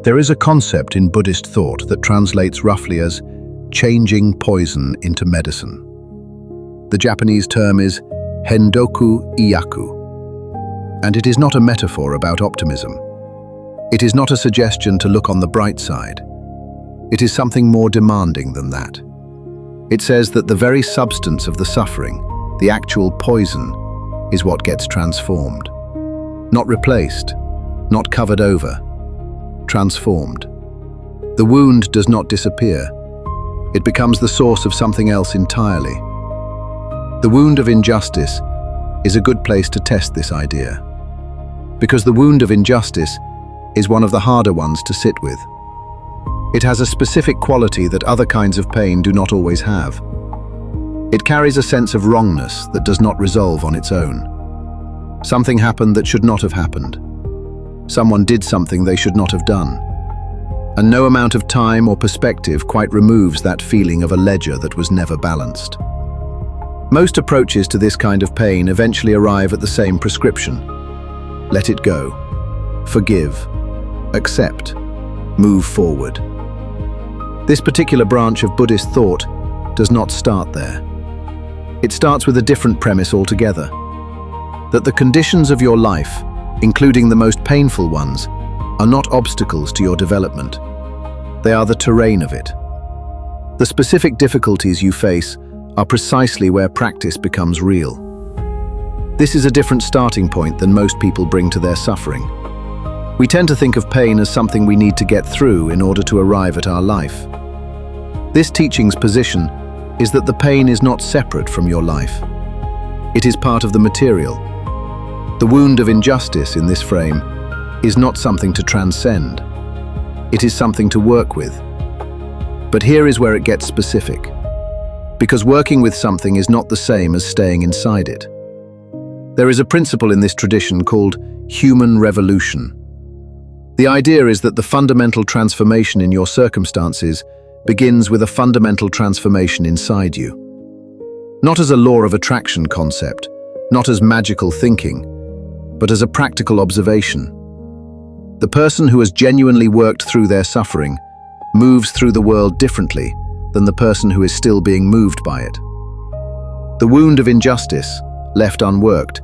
There is a concept in Buddhist thought that translates roughly as changing poison into medicine. The Japanese term is hendoku iyaku, and it is not a metaphor about optimism. It is not a suggestion to look on the bright side. It is something more demanding than that. It says that the very substance of the suffering, the actual poison, is what gets transformed. Not replaced, not covered over, transformed. The wound does not disappear. It becomes the source of something else entirely. The wound of injustice is a good place to test this idea, because the wound of injustice is one of the harder ones to sit with. It has a specific quality that other kinds of pain do not always have. It carries a sense of wrongness that does not resolve on its own. Something happened that should not have happened. Someone did something they should not have done. And no amount of time or perspective quite removes that feeling of a ledger that was never balanced. Most approaches to this kind of pain eventually arrive at the same prescription. Let it go. Forgive. Accept. Move forward. This particular branch of Buddhist thought does not start there. It starts with a different premise altogether. That the conditions of your life, including the most painful ones, are not obstacles to your development. They are the terrain of it. The specific difficulties you face are precisely where practice becomes real. This is a different starting point than most people bring to their suffering. We tend to think of pain as something we need to get through in order to arrive at our life. This teaching's position is that the pain is not separate from your life. It is part of the material. The wound of injustice in this frame is not something to transcend. It is something to work with. But here is where it gets specific. Because working with something is not the same as staying inside it. There is a principle in this tradition called human revolution. The idea is that the fundamental transformation in your circumstances begins with a fundamental transformation inside you. Not as a law of attraction concept, not as magical thinking, but as a practical observation. The person who has genuinely worked through their suffering moves through the world differently than the person who is still being moved by it. The wound of injustice, left unworked,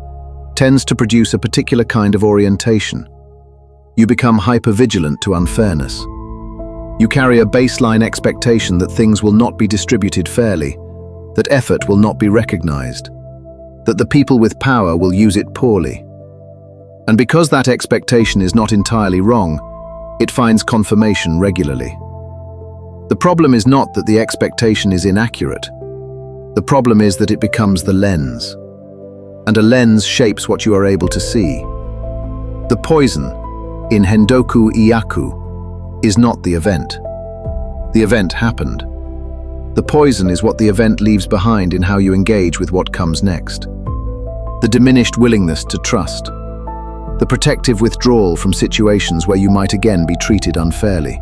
tends to produce a particular kind of orientation. You become hypervigilant to unfairness. You carry a baseline expectation that things will not be distributed fairly, that effort will not be recognized, that the people with power will use it poorly. And because that expectation is not entirely wrong, it finds confirmation regularly. The problem is not that the expectation is inaccurate. The problem is that it becomes the lens. And a lens shapes what you are able to see. The poison, in hendoku iyaku, is not the event. The event happened. The poison is what the event leaves behind in how you engage with what comes next. The diminished willingness to trust. The protective withdrawal from situations where you might again be treated unfairly.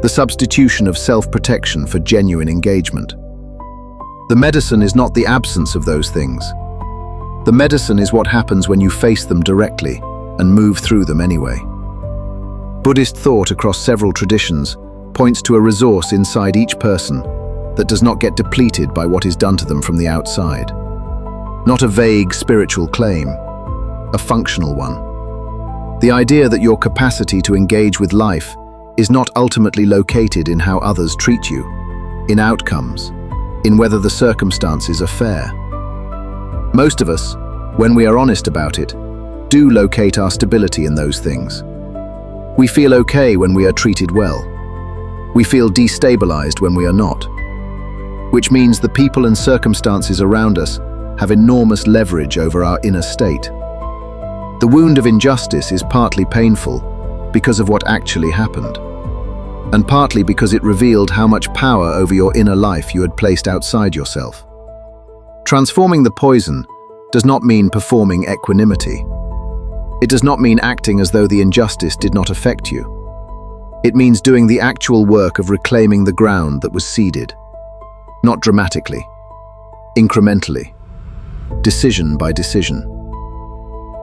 The substitution of self-protection for genuine engagement. The medicine is not the absence of those things. The medicine is what happens when you face them directly and move through them anyway. Buddhist thought across several traditions points to a resource inside each person that does not get depleted by what is done to them from the outside. Not a vague spiritual claim, a functional one. The idea that your capacity to engage with life is not ultimately located in how others treat you, in outcomes, in whether the circumstances are fair. Most of us, when we are honest about it, do locate our stability in those things. We feel okay when we are treated well. We feel destabilized when we are not. Which means the people and circumstances around us have enormous leverage over our inner state. The wound of injustice is partly painful because of what actually happened, and partly because it revealed how much power over your inner life you had placed outside yourself. Transforming the poison does not mean performing equanimity. It does not mean acting as though the injustice did not affect you. It means doing the actual work of reclaiming the ground that was ceded. Not dramatically, incrementally, decision by decision.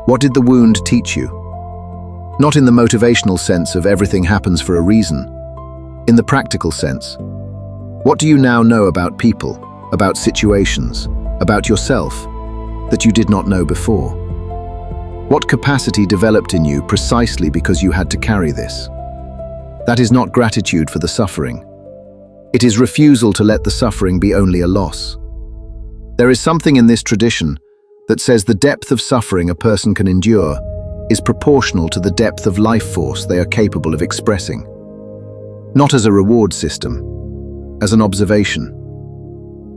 What did the wound teach you? Not in the motivational sense of everything happens for a reason. In the practical sense. What do you now know about people, about situations, about yourself, that you did not know before? What capacity developed in you precisely because you had to carry this? That is not gratitude for the suffering. It is refusal to let the suffering be only a loss. There is something in this tradition that says the depth of suffering a person can endure is proportional to the depth of life force they are capable of expressing. Not as a reward system, as an observation.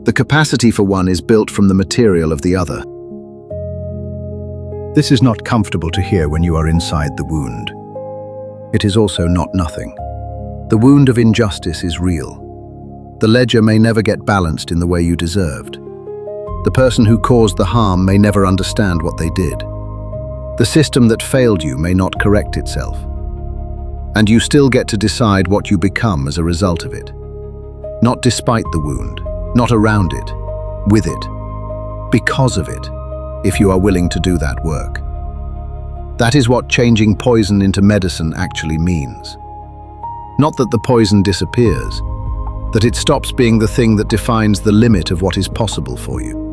The capacity for one is built from the material of the other. This is not comfortable to hear when you are inside the wound. It is also not nothing. The wound of injustice is real. The ledger may never get balanced in the way you deserved. The person who caused the harm may never understand what they did. The system that failed you may not correct itself. And you still get to decide what you become as a result of it. Not despite the wound, not around it, with it, because of it, if you are willing to do that work. That is what changing poison into medicine actually means. Not that the poison disappears, that it stops being the thing that defines the limit of what is possible for you.